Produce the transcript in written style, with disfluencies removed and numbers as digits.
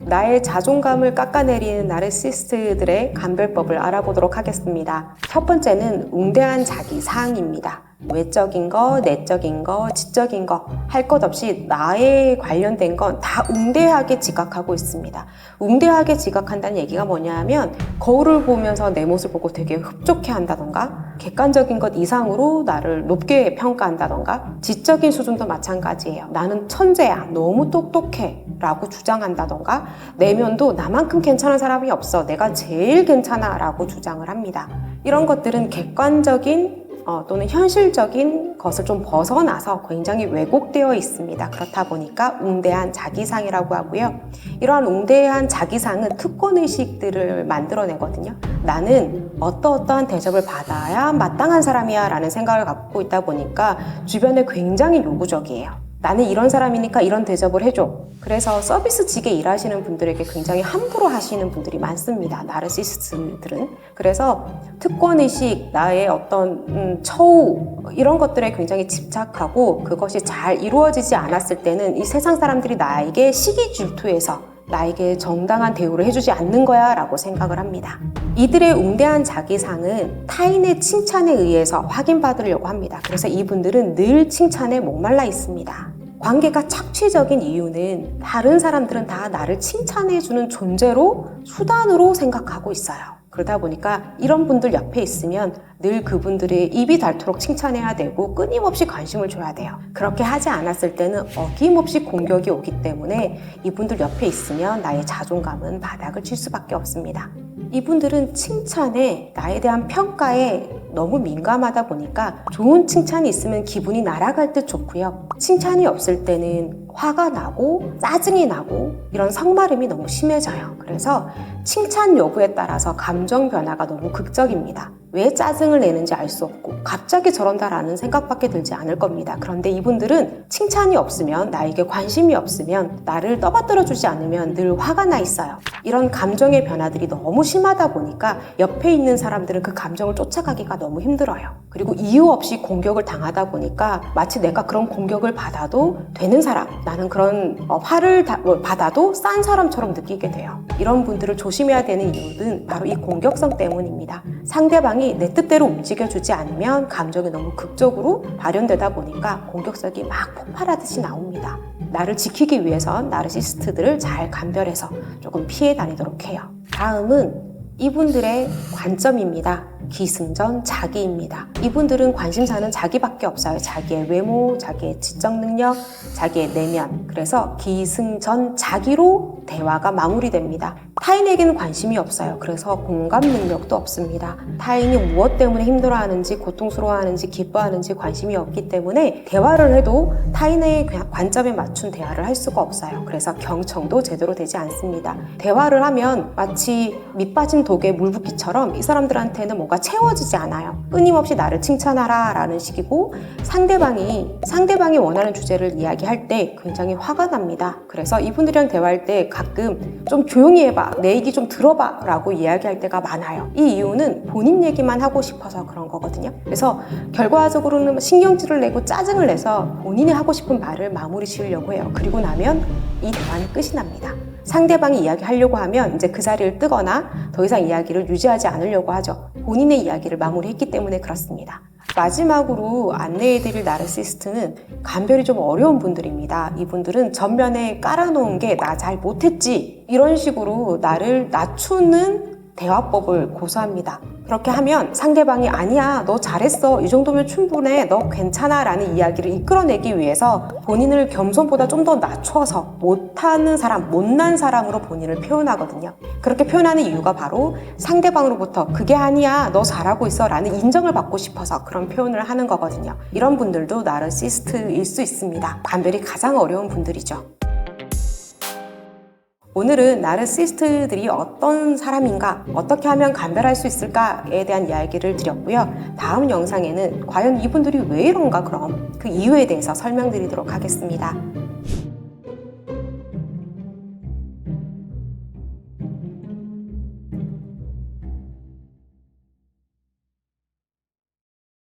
나의 자존감을 깎아내리는 나르시시스트들의 감별법을 알아보도록 하겠습니다. 첫 번째는 웅대한 자기상입니다. 외적인 거, 내적인 거, 지적인 거 할 것 없이 나에 관련된 건 다 웅대하게 지각하고 있습니다. 웅대하게 지각한다는 얘기가 뭐냐 하면 거울을 보면서 내 모습을 보고 되게 흡족해 한다던가 객관적인 것 이상으로 나를 높게 평가한다던가 지적인 수준도 마찬가지예요. 나는 천재야, 너무 똑똑해 라고 주장한다던가 내면도 나만큼 괜찮은 사람이 없어, 내가 제일 괜찮아 라고 주장을 합니다. 이런 것들은 객관적인 또는 현실적인 것을 좀 벗어나서 굉장히 왜곡되어 있습니다. 그렇다 보니까 웅대한 자기상이라고 하고요. 이러한 웅대한 자기상은 특권의식들을 만들어내거든요. 나는 어떠한 대접을 받아야 마땅한 사람이야 라는 생각을 갖고 있다 보니까 주변에 굉장히 요구적이에요. 나는 이런 사람이니까 이런 대접을 해줘. 그래서 서비스직에 일하시는 분들에게 굉장히 함부로 하시는 분들이 많습니다. 나르시시스트들은. 그래서 특권의식, 나의 어떤 처우 이런 것들에 굉장히 집착하고 그것이 잘 이루어지지 않았을 때는 이 세상 사람들이 나에게 시기 질투해서 나에게 정당한 대우를 해주지 않는 거야 라고 생각을 합니다. 이들의 웅대한 자기상은 타인의 칭찬에 의해서 확인받으려고 합니다. 그래서 이분들은 늘 칭찬에 목말라 있습니다. 관계가 착취적인 이유는 다른 사람들은 다 나를 칭찬해주는 존재로, 수단으로 생각하고 있어요. 그러다 보니까 이런 분들 옆에 있으면 늘 그분들의 입이 닳도록 칭찬해야 되고 끊임없이 관심을 줘야 돼요. 그렇게 하지 않았을 때는 어김없이 공격이 오기 때문에 이분들 옆에 있으면 나의 자존감은 바닥을 칠 수밖에 없습니다. 이분들은 칭찬에, 나에 대한 평가에 너무 민감하다 보니까 좋은 칭찬이 있으면 기분이 날아갈 듯 좋고요. 칭찬이 없을 때는 화가 나고 짜증이 나고 이런 성마름이 너무 심해져요. 그래서 칭찬 여부에 따라서 감정 변화가 너무 극적입니다. 왜 짜증을 내는지 알 수 없고 갑자기 저런다라는 생각밖에 들지 않을 겁니다. 그런데 이분들은 칭찬이 없으면, 나에게 관심이 없으면, 나를 떠받들어 주지 않으면 늘 화가 나 있어요. 이런 감정의 변화들이 너무 심하다 보니까 옆에 있는 사람들은 그 감정을 쫓아가기가 너무 힘들어요. 그리고 이유 없이 공격을 당하다 보니까 마치 내가 그런 공격을 받아도 되는 사람, 나는 그런 화를 받아도 싼 사람처럼 느끼게 돼요. 이런 분들을 조심해야 되는 이유는 바로 이 공격성 때문입니다. 상대방이 내 뜻대로 움직여주지 않으면 감정이 너무 극적으로 발현되다 보니까 공격성이 막 폭발하듯이 나옵니다. 나를 지키기 위해선 나르시시스트들을 잘 감별해서 조금 피해 다니도록 해요. 다음은 이분들의 관점입니다. 기승전 자기입니다. 이분들은 관심사는 자기밖에 없어요. 자기의 외모, 자기의 지적 능력, 자기의 내면. 그래서 기승전 자기로 대화가 마무리됩니다. 타인에게는 관심이 없어요. 그래서 공감 능력도 없습니다. 타인이 무엇 때문에 힘들어하는지, 고통스러워하는지, 기뻐하는지 관심이 없기 때문에 대화를 해도 타인의 관점에 맞춘 대화를 할 수가 없어요. 그래서 경청도 제대로 되지 않습니다. 대화를 하면 마치 밑 빠진 독에 물 붓기처럼 이 사람들한테는 뭔가 채워지지 않아요. 끊임없이 나를 칭찬하라 라는 식이고 상대방이 원하는 주제를 이야기할 때 굉장히 화가 납니다. 그래서 이분들이랑 대화할 때 가끔 좀 조용히 해봐, 내 얘기 좀 들어봐 라고 이야기할 때가 많아요. 이 이유는 본인 얘기만 하고 싶어서 그런 거거든요. 그래서 결과적으로는 신경질을 내고 짜증을 내서 본인이 하고 싶은 말을 마무리 지으려고 해요. 그리고 나면 이 대화는 끝이 납니다. 상대방이 이야기하려고 하면 이제 그 자리를 뜨거나 더 이상 이야기를 유지하지 않으려고 하죠. 본인의 이야기를 마무리했기 때문에 그렇습니다. 마지막으로 안내해드릴 나르시시스트는 감별이 좀 어려운 분들입니다. 이분들은 전면에 깔아놓은 게 나 잘 못했지 이런 식으로 나를 낮추는 대화법을 고수합니다. 그렇게 하면 상대방이 아니야, 너 잘했어, 이 정도면 충분해, 너 괜찮아 라는 이야기를 이끌어내기 위해서 본인을 겸손보다 좀 더 낮춰서 못하는 사람, 못난 사람으로 본인을 표현하거든요. 그렇게 표현하는 이유가 바로 상대방으로부터 그게 아니야, 너 잘하고 있어 라는 인정을 받고 싶어서 그런 표현을 하는 거거든요. 이런 분들도 나르시시스트일 수 있습니다. 감별이 가장 어려운 분들이죠. 오늘은 나르시시스트들이 어떤 사람인가, 어떻게 하면 감별할 수 있을까에 대한 이야기를 드렸고요. 다음 영상에는 과연 이분들이 왜 이런가, 그럼 그 이유에 대해서 설명드리도록 하겠습니다.